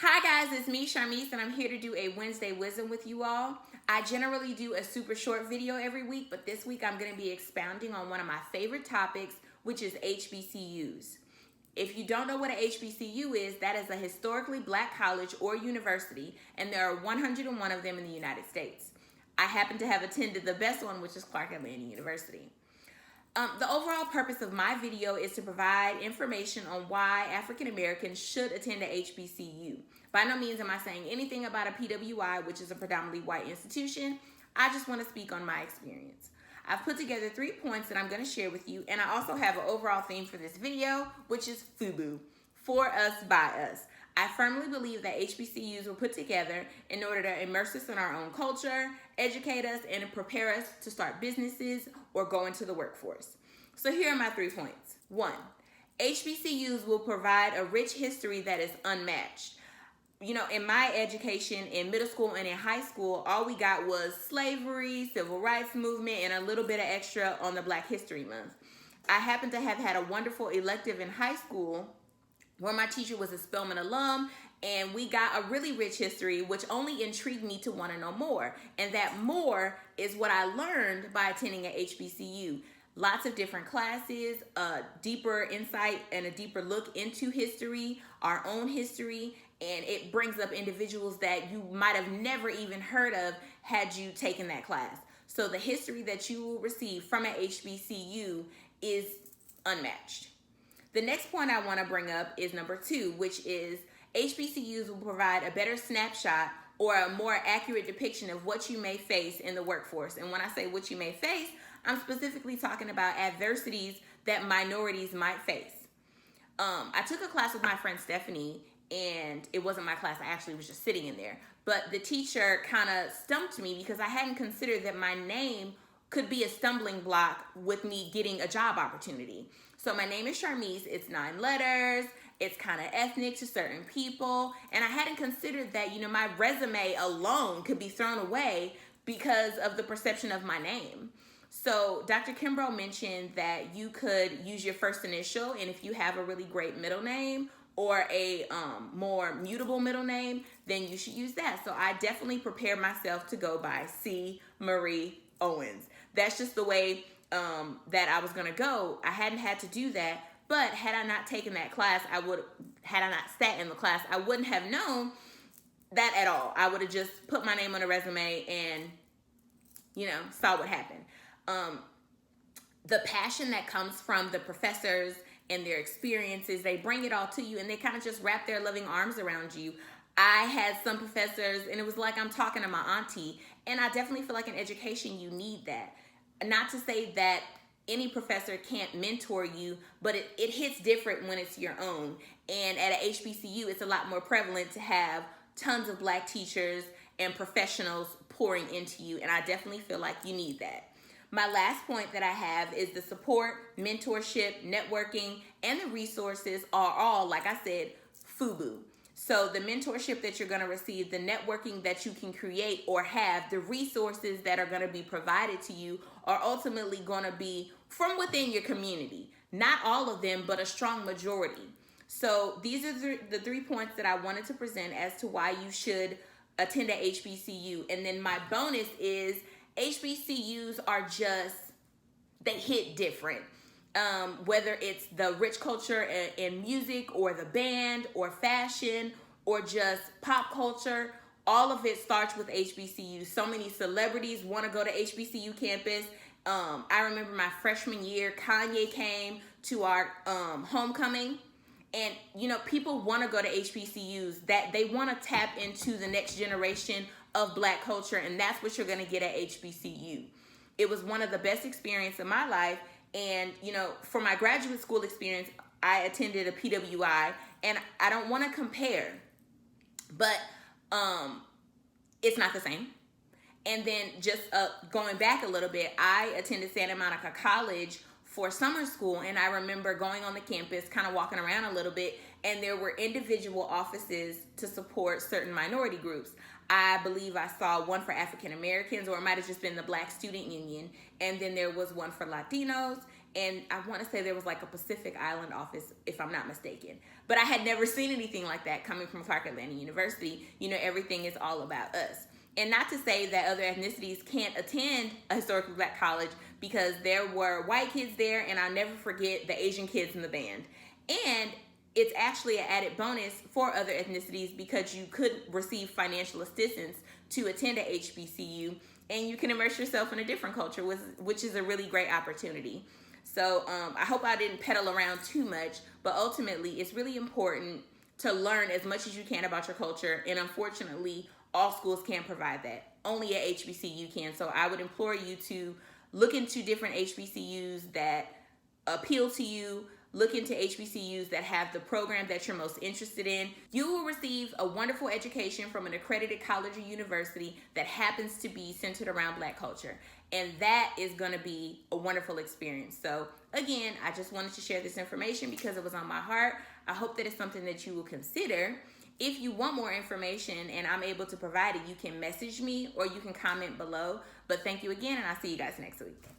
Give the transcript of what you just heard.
Hi guys, it's me, Sharmise, and I'm here to do a Wednesday Wisdom with you all. I generally do a super short video every week, but this week I'm going to be expounding on one of my favorite topics, which is HBCUs. If you don't know what an HBCU is, that is a historically black college or university, and there are 101 of them in the United States. I happen to have attended the best one, which is Clark Atlanta University. The overall purpose of my video is to provide information on why African Americans should attend a HBCU. By no means am I saying anything about a PWI, which is a predominantly white institution. I just want to speak on my experience. I've put together 3 points that I'm going to share with you, and I also have an overall theme for this video, which is FUBU, for us, by us. I firmly believe that HBCUs were put together in order to immerse us in our own culture, educate us, and prepare us to start businesses or go into the workforce. So here are my 3 points. 1, HBCUs will provide a rich history that is unmatched. In my education in middle school and in high school, all we got was slavery, civil rights movement, and a little bit of extra on the Black History Month. I happen to have had a wonderful elective in high school where my teacher was a Spelman alum, and we got a really rich history, which only intrigued me to want to know more. And that more is what I learned by attending at HBCU. Lots of different classes, a deeper insight and a deeper look into history, our own history, and it brings up individuals that you might have never even heard of had you taken that class. So the history that you will receive from an HBCU is unmatched. The next point I want to bring up is number 2, which is HBCUs will provide a better snapshot or a more accurate depiction of what you may face in the workforce. And when I say what you may face, I'm specifically talking about adversities that minorities might face. I took a class with my friend Stephanie, and it wasn't my class. I actually was just sitting in there. But the teacher kind of stumped me because I hadn't considered that my name could be a stumbling block with me getting a job opportunity. So my name is Sharmise. It's 9 letters. It's kind of ethnic to certain people. And I hadn't considered that, my resume alone could be thrown away because of the perception of my name. So Dr. Kimbrough mentioned that you could use your first initial, and if you have a really great middle name or a more mutable middle name, then you should use that. So I definitely prepared myself to go by C. Marie Owens. That's just the way that I was going to go. I hadn't had to do that, but had I not taken that class, had I not sat in the class, I wouldn't have known that at all. I would have just put my name on a resume and, saw what happened. The passion that comes from the professors and their experiences, they bring it all to you, and they kind of just wrap their loving arms around you. I had some professors, and it was like I'm talking to my auntie, and I definitely feel like in education, you need that. Not to say that any professor can't mentor you, but it hits different when it's your own. And at a HBCU, it's a lot more prevalent to have tons of Black teachers and professionals pouring into you, and I definitely feel like you need that. My last point that I have is the support, mentorship, networking, and the resources are all, like I said, FUBU. So the mentorship that you're going to receive, the networking that you can create or have, the resources that are going to be provided to you are ultimately going to be from within your community. Not all of them, but a strong majority. So these are the 3 points that I wanted to present as to why you should attend a HBCU. And then my bonus is HBCUs are they hit different. Whether it's the rich culture in music or the band or fashion or just pop culture, all of it starts with HBCUs. So many celebrities want to go to HBCU campus. I remember my freshman year, Kanye came to our homecoming. And, people want to go to HBCUs, that they want to tap into the next generation of Black culture, and that's what you're going to get at HBCU. It was one of the best experiences of my life, and, for my graduate school experience, I attended a PWI, and I don't want to compare, but it's not the same. And then just going back a little bit, I attended Santa Monica College for summer school, and I remember going on the campus, kind of walking around a little bit, and there were individual offices to support certain minority groups. I believe I saw one for African Americans, or it might have just been the Black Student Union, and then there was one for Latinos, and I want to say there was like a Pacific Island office, if I'm not mistaken. But I had never seen anything like that coming from Clark Atlanta University. You know, everything is all about us. And not to say that other ethnicities can't attend a historically black college, because there were white kids there, and I'll never forget the Asian kids in the band. And it's actually an added bonus for other ethnicities because you could receive financial assistance to attend a HBCU, and you can immerse yourself in a different culture, which is a really great opportunity. So I hope I didn't peddle around too much, but ultimately it's really important to learn as much as you can about your culture, and unfortunately, all schools can't provide that. Only a HBCU can. So I would implore you to look into different HBCUs that appeal to you. Look into HBCUs that have the program that you're most interested in. You will receive a wonderful education from an accredited college or university that happens to be centered around black culture. And that is going to be a wonderful experience. So again, I just wanted to share this information because it was on my heart. I hope that it's something that you will consider. If you want more information and I'm able to provide it, you can message me or you can comment below. But thank you again, and I'll see you guys next week.